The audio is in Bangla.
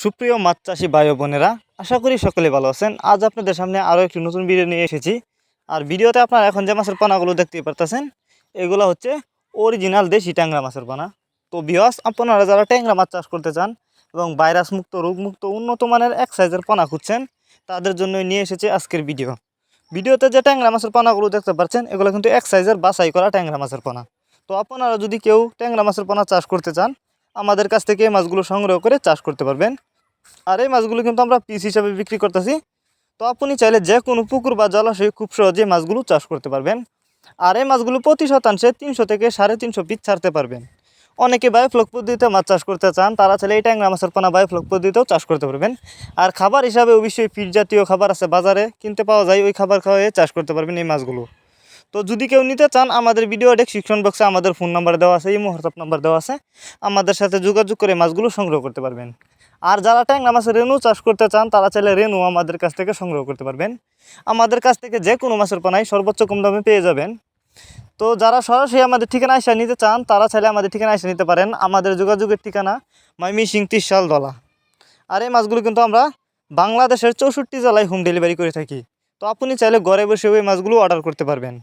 সুপ্রিয় মাছ চাষি ভাই ও বোনেরা, আশা করি সকলে ভালো আছেন। আজ আপনাদের সামনে আরও একটি নতুন ভিডিও নিয়ে এসেছি। আর ভিডিওতে আপনারা এখন যে মাছের পোনাগুলো দেখতে পারতেছেন, এগুলো হচ্ছে অরিজিনাল দেশি ট্যাংরা মাছের পোনা। তো ভিউয়ার্স, আপনারা যারা ট্যাংরা মাছ চাষ করতে চান এবং ভাইরাস মুক্ত, রোগমুক্ত, উন্নত মানের এক সাইজের পোনা খুঁজছেন, তাদের জন্যই নিয়ে এসেছে আজকের ভিডিওতে যে ট্যাংরা মাছের পোনাগুলো দেখতে পাচ্ছেন, এগুলো কিন্তু এক সাইজের বাছাই করা ট্যাংরা মাছের পোনা। তো আপনারা যদি কেউ ট্যাংরা মাছের পোনা চাষ করতে চান, আমাদের কাছ থেকে এই মাছগুলো সংগ্রহ করে চাষ করতে পারবেন। আর এই মাছগুলো কিন্তু আমরা পিস হিসাবে বিক্রি করতেছি। তো আপনি চাইলে যে কোনো পুকুর বা জলাশয়ে খুব সহজে মাছগুলো চাষ করতে পারবেন। আর এই মাছগুলো প্রতি শতাংশে 300 থেকে 350 পিস ছাড়তে পারবেন। অনেকে বায়োফ্লক পদ্ধতিতে মাছ চাষ করতে চান, তারা চাইলে এই ট্যাংরা মাছের পোনা বায়োফ্লক পদ্ধতিতেও চাষ করতে পারবেন। আর খাবার হিসাবে অবশ্যই ফিড জাতীয় খাবার আছে, বাজারে কিনতে পাওয়া যায়, ওই খাবার খাওয়াই চাষ করতে পারবেন এই মাছগুলো। তো যদি কেউ নিতে চান, আমাদের ভিডিও ডেসক্রিপশন বক্সে আমাদের ফোন নাম্বার দেওয়া আছে, ইমো হোয়াটসঅ্যাপ নাম্বার দেওয়া আছে, আমাদের সাথে যোগাযোগ করে মাছগুলো সংগ্রহ করতে পারবেন। আর যারা ট্যাংরা মাছের রেনু চাষ করতে চান, তারা চাইলে রেনু আমাদের কাছ থেকে সংগ্রহ করতে পারবেন। আমাদের কাছ থেকে যে কোনো মাছের পোনাই সর্বোচ্চ কম দামে পেয়ে যাবেন। তো যারা সরাসরি আমাদের ঠিকানা এসে নিতে চান, তারা চাইলে আমাদের ঠিকানা এসে নিতে পারেন। আমাদের যোগাযোগের ঠিকানা ময়মনসিং 30 শালদলা। আর এই মাছগুলো কিন্তু আমরা বাংলাদেশের 64 জেলায় হোম ডেলিভারি করে থাকি। তো আপনি চাইলে ঘরে বসে ওই মাছগুলো অর্ডার করতে পারবেন।